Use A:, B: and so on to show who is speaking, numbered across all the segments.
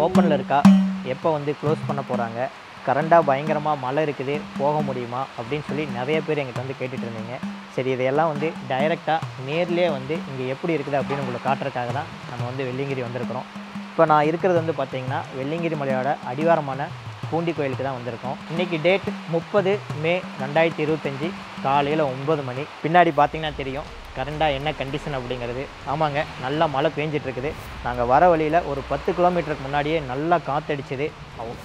A: ஓப்பனில் இருக்கா, எப்போ வந்து க்ளோஸ் பண்ண போகிறாங்க, கரண்டாக பயங்கரமாக மழை இருக்குது போக முடியுமா அப்படின்னு சொல்லி நிறைய பேர் எங்கிட்ட வந்து கேட்டுட்டு இருந்தீங்க. சரி, இதையெல்லாம் வந்து டைரெக்டாக நேர்லேயே வந்து இங்கே எப்படி இருக்குது அப்படின்னு உங்களுக்கு காட்டுறதுக்காக தான் நம்ம வந்து வெள்ளியங்கிரி வந்திருக்கிறோம். இப்போ நான் இருக்கிறது வந்து பார்த்திங்கன்னா வெள்ளியங்கிரி மலையோட அடிவாரமான பூண்டி கோயிலுக்கு தான் வந்திருக்கோம். இன்றைக்கி டேட் 30 மே 2025 காலையில் 9 மணி. பின்னாடி பார்த்திங்கன்னா தெரியும் கரண்டாக என்ன கண்டிஷன் அப்படிங்கிறது. ஆமாங்க, நல்லா மழை பேஞ்சிட்ருக்குது. நாங்கள் வர வழியில் ஒரு 10 கிலோமீட்டருக்கு முன்னாடியே நல்லா காற்றடிச்சிது.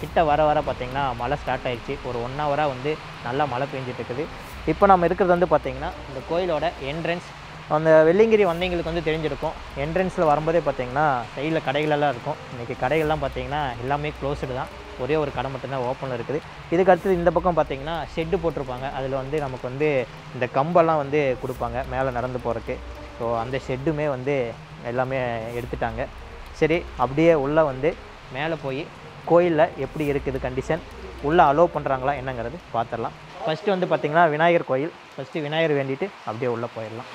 A: கிட்ட வர பார்த்திங்கன்னா மழை ஸ்டார்ட் ஆகிடுச்சு. ஒரு 1 ஹவராக வந்து நல்லா மழை பேஞ்சிட்ருக்குது. இப்போ நம்ம இருக்கிறது வந்து பார்த்திங்கன்னா இந்த கோயிலோட என்ட்ரன்ஸ். அந்த வெள்ளியங்கிரி வந்தவங்களுக்கு வந்து தெரிஞ்சிருக்கும், என்ட்ரன்ஸில் வரும்போதே பார்த்திங்கன்னா சைடில் கடைகளெல்லாம் இருக்கும். இன்றைக்கி கடைகள்லாம் பார்த்திங்கன்னா எல்லாமே க்ளோஸ்டு தான். ஒரே ஒரு கடை மட்டும்தான் ஓப்பனில் இருக்குது. இதுக்கு அடுத்தது இந்த பக்கம் பார்த்திங்கன்னா ஷெட்டு போட்டிருப்பாங்க. அதில் வந்து நமக்கு வந்து இந்த கம்பெல்லாம் வந்து கொடுப்பாங்க மேலே நடந்து போகிறதுக்கு. ஸோ அந்த ஷெட்டுமே வந்து எல்லாமே எடுத்துட்டாங்க. சரி, அப்படியே உள்ளே வந்து மேலே போய் கோயிலில் எப்படி இருக்குது கண்டிஷன், உள்ளே அலோவ் பண்ணுறாங்களா என்னங்கிறது பார்த்துடலாம். ஃபஸ்ட்டு வந்து பார்த்திங்கன்னா விநாயகர் கோயில். ஃபஸ்ட்டு விநாயகர் வேண்டிட்டு அப்படியே உள்ளே போயிடலாம்.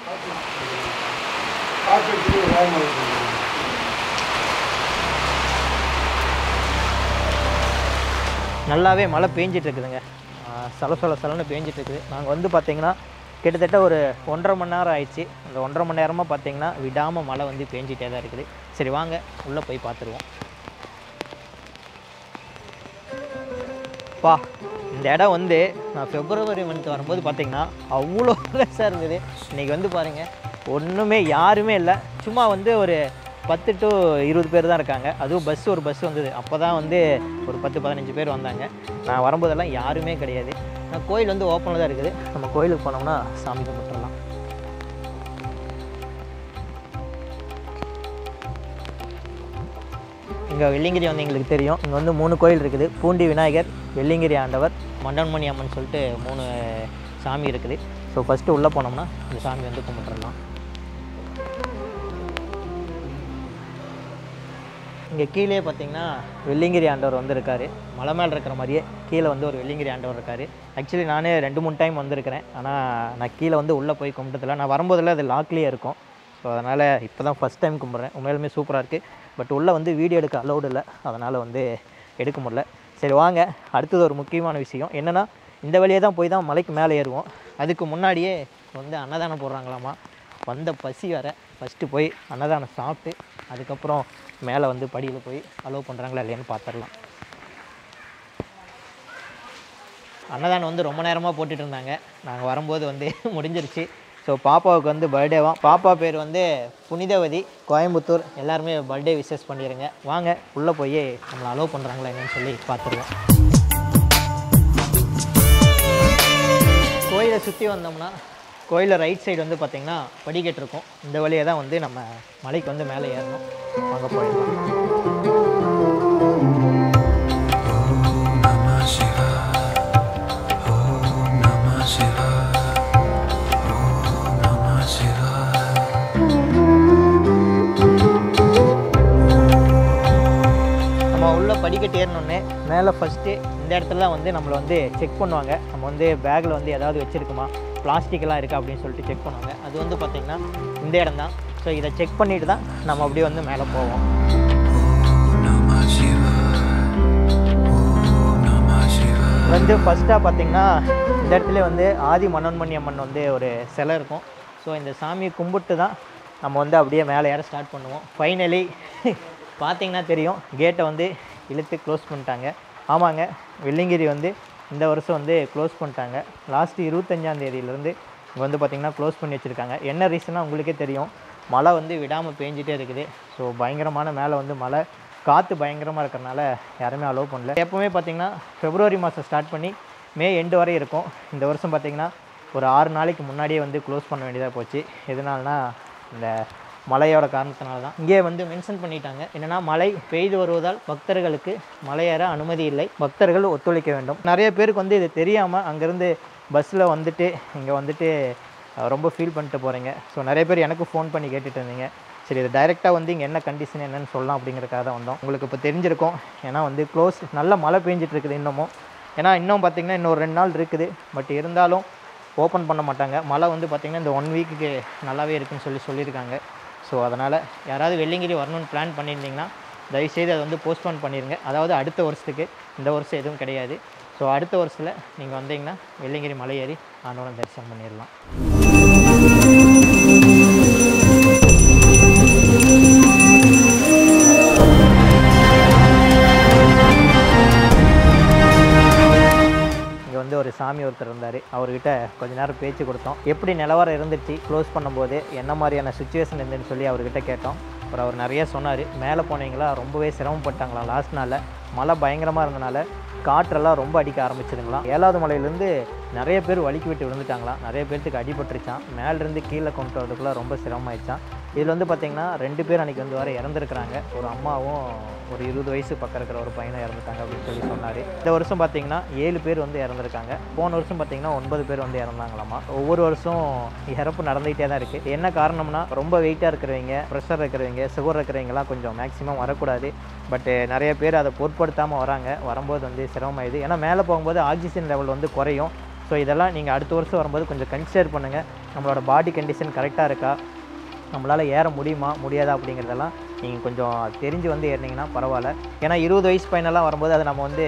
A: நல்லாவே மழை பேஞ்சிட்ருக்குதுங்க. சலன்னு பேஞ்சிட்ருக்குது. நாங்கள் வந்து பார்த்திங்கன்னா கிட்டத்தட்ட ஒரு 1.5 மணி நேரம் ஆயிடுச்சு. அந்த 1.5 மணி நேரமாக பார்த்திங்கன்னா விடாமல் மழை வந்து பேஞ்சிட்டே தான் இருக்குது. சரி, வாங்க உள்ளே போய் பார்த்துருவோம். இந்த இடம் வந்து நான் February மந்த் வரும்போது பார்த்திங்கன்னா அவ்வளோ ரஷ்ஷாக இருந்தது. இன்றைக்கி வந்து பாருங்கள், ஒன்றுமே யாருமே இல்லை. சும்மா வந்து ஒரு 10 to 20 பேர் தான் இருக்காங்க. அதுவும் ஒரு பஸ் வந்தது. அப்போ தான் வந்து ஒரு 10-15 பேர் வந்தாங்க. நான் வரும்போதெல்லாம் யாருமே கிடையாது. நான் கோயில் வந்து ஓப்பனில் தான் இருக்குது. நம்ம கோயிலுக்கு போனோம்னா சாமி கும்பிட்டுறலாம். இங்கே வெள்ளியங்கிரி வந்து எங்களுக்கு தெரியும். இங்கே வந்து 3 கோயில் இருக்குது. பூண்டி விநாயகர், வெள்ளியங்கிரி ஆண்டவர், மண்டன்மணி அம்மன் சொல்லிட்டு 3 சாமி இருக்குது. ஸோ ஃபஸ்ட்டு உள்ளே போனோம்னா இந்த சாமி வந்து கும்பிட்டுறலாம். இங்கே கீழே பார்த்திங்கன்னா வெள்ளியங்கிரி ஆண்டவர் வந்து இருக்கார். மலை மேலே இருக்கிற மாதிரியே கீழே வந்து ஒரு வெள்ளியங்கிரி ஆண்டவர் இருக்கார். ஆக்சுவலி நானே 2-3 டைம் வந்திருக்கிறேன். ஆனால் நான் கீழே வந்து உள்ளே போய் கும்பிட்டதில்ல. நான் வரும்போதில் அது லாக்லேயே இருக்கும். ஸோ அதனால் இப்போ தான் ஃபஸ்ட் டைம் கும்பிட்றேன். உண்மையிலுமே சூப்பராக இருக்குது. பட் உள்ளே வந்து வீடியோ எடுக்க அலௌடு இல்லை. அதனால் வந்து எடுக்க முடியல. சரி, வாங்க அடுத்தது ஒரு முக்கியமான விஷயம் என்னென்னா, இந்த வழியே தான் போய் தான் மலைக்கு மேலே ஏறுவோம். அதுக்கு முன்னாடியே வந்து அன்னதானம் போடுறாங்களாமா. வந்த பசி வேறு. ஃபஸ்ட்டு போய் அன்னதானம் சாப்பிட்டு அதுக்கப்புறம் மேலே வந்து படியில் போய் அலோவ் பண்ணுறாங்களா இல்லையான்னு பார்த்துடலாம். அன்னதானம் வந்து ரொம்ப நேரமாக போட்டுட்டு இருந்தாங்க. நாங்கள் வரும்போது வந்து முடிஞ்சிருச்சு. ஸோ பாப்பாவுக்கு வந்து பர்த்டேவாம். பாப்பா பேர் வந்து புனிதவதி, கோயம்புத்தூர். எல்லாருமே பர்த்டே விஷஸ் பண்ணிடுங்க. வாங்க உள்ளே போய் நம்மளை அலோவ் பண்ணுறாங்களா என்னன்னு சொல்லி பார்த்துருவோம். கோயிலை சுற்றி வந்தோம்னா கோயிலில் ரைட் சைடு வந்து பார்த்திங்கன்னா படிக்கட்டு இருக்கும். இந்த வழியை தான் வந்து நம்ம மலைக்கு வந்து மேலே ஏறணும். வாங்க போயிடலாம். நம்ம உள்ள படிக்கட்டு ஏறினோடனே மேலே ஃபஸ்ட்டு இந்த இடத்துல தான் வந்து நம்மளை வந்து செக் பண்ணுவாங்க. நம்ம வந்து பேக்கில் வந்து ஏதாவது வச்சுருக்குமா, பிளாஸ்டிக்கெல்லாம் இருக்கா அப்படின்னு சொல்லிட்டு செக் பண்ணுவாங்க. அது வந்து பார்த்திங்கன்னா இந்த இடம் தான். ஸோ இதை செக் பண்ணிவிட்டு தான் நம்ம அப்படியே வந்து மேலே போவோம். வந்து ஃபஸ்ட்டாக பார்த்திங்கன்னா இந்த இடத்துல வந்து ஆதி மன்னன்மணி அம்மன் வந்து ஒரு சிலை இருக்கும். ஸோ இந்த சாமியை கும்பிட்டு தான் நம்ம வந்து அப்படியே மேலே ஏற ஸ்டார்ட் பண்ணுவோம். ஃபைனலி பார்த்திங்கன்னா தெரியும், கேட்டை வந்து இழுத்து க்ளோஸ் பண்ணிட்டாங்க. ஆமாங்க, வெள்ளியங்கிரி வந்து இந்த வருஷம் வந்து க்ளோஸ் பண்ணிட்டாங்க. லாஸ்ட்டு 25ஆம் தேதியிலேருந்து இங்கே வந்து பார்த்திங்கன்னா க்ளோஸ் பண்ணி வச்சுருக்காங்க. என்ன ரீசனாக உங்களுக்கே தெரியும், மழை வந்து விடாமல் பேஞ்சிட்டே இருக்குது. ஸோ பயங்கரமான மேலே வந்து மழை, காற்று பயங்கரமாக இருக்கிறனால யாருமே அலோவ் பண்ணல. எப்போவுமே பார்த்திங்கன்னா February மாதம் ஸ்டார்ட் பண்ணி மே எண்டு வரை இருக்கும். இந்த வருஷம் பார்த்திங்கன்னா ஒரு 6 நாளைக்கு முன்னாடியே வந்து க்ளோஸ் பண்ண வேண்டியதாக போச்சு. எதனால்னா இந்த மழையோட காரணத்தினால தான். இங்கே வந்து மென்ஷன் பண்ணிட்டாங்க என்னென்னா, மழை பெய்து வருவதால் பக்தர்களுக்கு மலையேற அனுமதி இல்லை, பக்தர்கள் ஒத்துழைக்க வேண்டும். நிறைய பேருக்கு வந்து இது தெரியாமல் அங்கேருந்து பஸ்ஸில் வந்துட்டு இங்கே வந்துட்டு ரொம்ப ஃபீல் பண்ணிட்டு போகிறீங்க. ஸோ நிறைய பேர் எனக்கு ஃபோன் பண்ணி கேட்டுட்டு இருந்தீங்க. சரி, இது டைரெக்டாக வந்து இங்கே என்ன கண்டிஷன் என்னன்னு சொல்லலாம் அப்படிங்கிறதுக்காக தான் வந்தோம். உங்களுக்கு இப்போ தெரிஞ்சிருக்கும். ஏன்னா வந்து க்ளோஸ் நல்ல மழை பெஞ்சிட்ருக்குது இன்னமும். ஏன்னா இன்னும் பார்த்திங்கன்னா இன்னொரு 2 நாள் இருக்குது. பட் இருந்தாலும் ஓப்பன் பண்ண மாட்டாங்க. மழை வந்து பார்த்திங்கன்னா இந்த 1 வீக்குக்கு நல்லாவே இருக்குதுன்னு சொல்லியிருக்காங்க. ஸோ அதனால் யாராவது வெள்ளியங்கிரி வரணும்னு பிளான் பண்ணியிருந்தீங்கன்னா தயவுசெய்து அதை வந்து போஸ்ட்போன் பண்ணிடுங்க. அதாவது அடுத்த வருஷத்துக்கு, இந்த வருஷம் எதுவும் கிடையாது. ஸோ அடுத்த வருஷத்தில் நீங்கள் வந்தீங்கன்னா வெள்ளியங்கிரி மலை ஏறி ஆண்டவனை தரிசனம் பண்ணிடலாம். இங்கே வந்து ஒரு சாமி ஒருத்தர் இருந்தார். அவர்கிட்ட கொஞ்ச நேரம் பேச்சு கொடுத்தோம். எப்படி நிலவரம் இருந்துச்சு க்ளோஸ் பண்ணும்போது, என்ன மாதிரியான சுச்சுவேஷன் இருந்துன்னு சொல்லி அவர்கிட்ட கேட்டோம். அப்புறம் அவர் நிறைய சொன்னார். மேலே போனீங்களா ரொம்பவே சிரமப்பட்டாங்களாம். லாஸ்ட் நாளில் மழை பயங்கரமாக இருந்தனால காற்றெல்லாம் ரொம்ப அடிக்க ஆரம்பிச்சிருங்களாம். 7வது மலையிலேருந்து நிறைய பேர் வலிக்கு விட்டு விழுந்துட்டாங்களாம். நிறைய பேர்த்துக்கு அடிபட்டுருச்சான். மேலேருந்து கீழே கொண்டு வரதுக்குள்ளே ரொம்ப சிரமமாயிடுச்சான். இதில் வந்து பார்த்திங்கன்னா 2 பேர் அன்றைக்கி வந்து வர இறந்துருக்குறாங்க. ஒரு அம்மாவும் ஒரு 20 வயசு பக்கம் இருக்கிற ஒரு பையனும் இறந்துட்டாங்க அப்படின்னு சொல்லி சொன்னார். இந்த வருஷம் பார்த்திங்கன்னா 7 பேர் வந்து இறந்துருக்காங்க. போன வருஷம் பார்த்திங்கன்னா 9 பேர் வந்து இறந்தாங்களாமா. ஒவ்வொரு வருஷம் இறப்பு நடந்துகிட்டே தான் இருக்குது. என்ன காரணம்னா ரொம்ப வெயிட்டாக இருக்கிறவங்க, ப்ரெஷர் இருக்கிறவங்க, சுகர் இருக்கிறவங்கலாம் கொஞ்சம் மேக்ஸிமம் வரக்கூடாது. பட்டு நிறைய பேர் அதை பொருட்படுத்தாமல் வராங்க. வரும்போது வந்து சிரமமாயிடுது. ஏன்னா மேலே போகும்போது ஆக்சிஜன் லெவல் வந்து குறையும். ஸோ இதெல்லாம் நீங்கள் அடுத்த வருஷம் வரும்போது கொஞ்சம் கன்சிடர் பண்ணுங்கள். நம்மளோட பாடி கண்டிஷன் கரெக்டாக இருக்கா, நம்மளால் ஏற முடியுமா முடியாதா அப்படிங்கிறதெல்லாம் நீங்கள் கொஞ்சம் தெரிஞ்சு வந்து ஏறினீங்கன்னா பரவாயில்ல. ஏன்னா 20 வயசு பையனெல்லாம் வரும்போது அதை நம்ம வந்து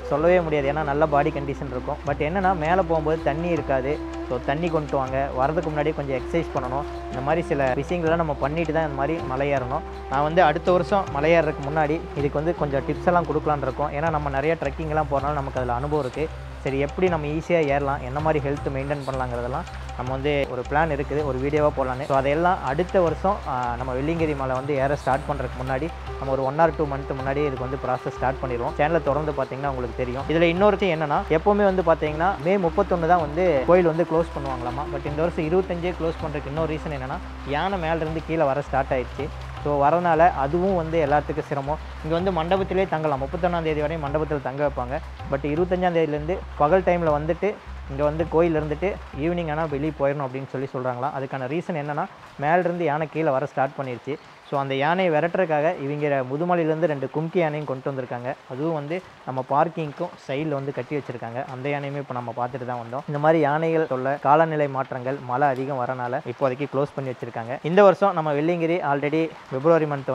A: சொல்லவே முடியாது. ஏன்னா நல்ல பாடி கண்டிஷன் இருக்கும். பட் என்னென்னா மேலே போகும்போது தண்ணி இருக்காது. ஸோ தண்ணி கொண்டு வாங்க. வரதுக்கு முன்னாடியே கொஞ்சம் எக்ஸசைஸ் பண்ணணும். இந்த மாதிரி சில விஷயங்கள்லாம் நம்ம பண்ணிட்டு தான் இந்த மாதிரி மலை ஏறணும். நான் வந்து அடுத்த வருஷம் மலை ஏறதுக்கு முன்னாடி இதுக்கு வந்து கொஞ்சம் டிப்ஸ் எல்லாம் கொடுக்கலான்னு இருக்கோம். ஏன்னா நம்ம நிறைய ட்ரெக்கிங்லாம் போகிறனால நமக்கு அதில் அனுபவம் இருக்குது. சரி எப்படி நம்ம ஈஸியாக ஏறலாம், என்ன மாதிரி ஹெல்த் மெயின்டைன் பண்ணலாங்கிறதெல்லாம் நம்ம வந்து ஒரு பிளான் இருக்குது, ஒரு வீடியோவாக போடலான்னு. ஸோ அதையெல்லாம் அடுத்த வருஷம் நம்ம வெள்ளியங்கிரி மலை வந்து ஏற ஸ்டார்ட் பண்ணுறதுக்கு முன்னாடி நம்ம ஒரு 1 or 2 month முன்னாடி இதுக்கு வந்து ப்ராசஸ் ஸ்டார்ட் பண்ணிடுவோம். சேனலை தொடர்ந்து பார்த்தீங்கன்னா உங்களுக்கு தெரியும். இதில் இன்னொருத்தி என்னென்னா, எப்போவுமே வந்து பார்த்தீங்கன்னா May 31 தான் வந்து கோயில் வந்து க்ளோஸ் பண்ணுவாங்களாமா. பட் இந்த வருஷம் 25 க்ளோஸ் பண்ணுறதுக்கு இன்னொரு ரீசன் என்னென்னா, யானை மேலேருந்து கீழே வர ஸ்டார்ட் ஆயிடுச்சு. ஸோ வரனால அதுவும் வந்து எல்லாத்துக்கும் சிரமம். இங்கே வந்து மண்டபத்திலே தங்கலாம். 31ஆம் தேதி வரையும் மண்டபத்தில் தங்க வைப்பாங்க. பட் 25ஆம் தேதியிலேருந்து பகல் டைமில் வந்துட்டு இங்கே வந்து கோயில் இருந்துட்டு ஈவினிங் ஆனால் வெளியே போயிடணும் அப்படின்னு சொல்லி சொல்கிறாங்களாம். அதுக்கான ரீசன் என்னென்னா, மேலேருந்து யானை கீழே வர ஸ்டார்ட் பண்ணிடுச்சு. ஸோ அந்த யானையை விரட்டுறதுக்காக இவங்க முதுமலையிலேருந்து 2 கும்கி யானையும் கொண்டு வந்திருக்காங்க. அதுவும் வந்து நம்ம பார்க்கிங்க்கும் சைடில் வந்து கட்டி வச்சுருக்காங்க. அந்த யானையுமே இப்போ நம்ம பார்த்துட்டு தான் வந்தோம். இந்த மாதிரி யானைகள் சொல்ல காலநிலை மாற்றங்கள், மழை அதிகம் வரனால இப்போதைக்கு க்ளோஸ் பண்ணி வச்சுருக்காங்க. இந்த வருஷம் நம்ம வெள்ளியங்கிரி ஆல்ரெடி February month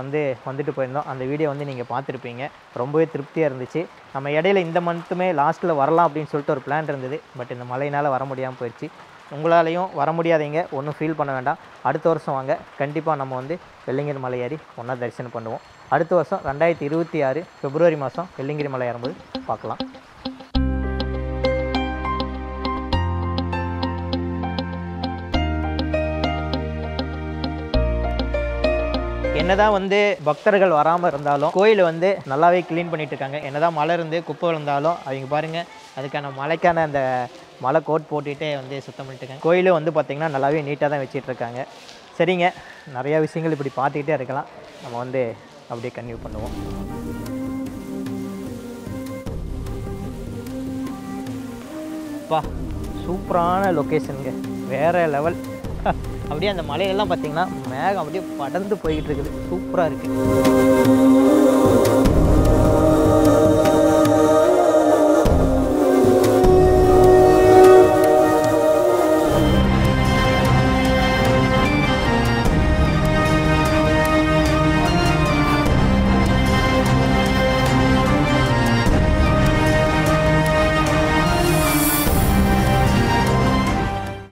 A: வந்துட்டு போயிருந்தோம். அந்த வீடியோ வந்து நீங்கள் பார்த்துருப்பீங்க. ரொம்பவே திருப்தியாக இருந்துச்சு. நம்ம இடையில இந்த மந்த்துமே லாஸ்ட்டில் வரலாம் அப்படின்னு சொல்லிட்டு ஒரு பிளான் இருந்தது. பட் இந்த மழையினால் வர முடியாமல் போயிடுச்சு. உங்களாலையும் வர முடியாதீங்க, ஒன்றும் ஃபீல் பண்ண வேண்டாம். அடுத்த வருஷம் வாங்க. கண்டிப்பாக நம்ம வந்து வெள்ளியங்கிரி மலை ஏறி ஒன்றா தரிசனம் பண்ணுவோம். அடுத்த வருஷம் 2026 February மாதம் வெள்ளியங்கிரி மலை ஏறும்போது பார்க்கலாம். என்னதான் வந்து பக்தர்கள் வராமல் இருந்தாலும் கோயிலை வந்து நல்லாவே க்ளீன் பண்ணிட்டு இருக்காங்க. என்னதான் மழை இருந்து குப்பை விழுந்தாலும் அவங்க பாருங்கள், அதுக்கான மழைக்கான அந்த மழை கோட் போட்டுகிட்டே வந்து சுத்தம் பண்ணிட்டு இருக்காங்க. கோயிலும் வந்து பார்த்திங்கன்னா நல்லாவே நீட்டாக தான் வச்சிட்டு இருக்காங்க. சரிங்க, நிறையா விஷயங்கள் இப்படி பார்த்துக்கிட்டே இருக்கலாம். நம்ம வந்து அப்படியே கன்டினியூ பண்ணுவோம். அப்பா சூப்பரான லொக்கேஷனுங்க, வேறு லெவல். அப்படியே அந்த மலையெல்லாம் பார்த்திங்கன்னா மேகம் அப்படியே படர்ந்து போய்கிட்டு இருக்குது. சூப்பராக இருக்குது.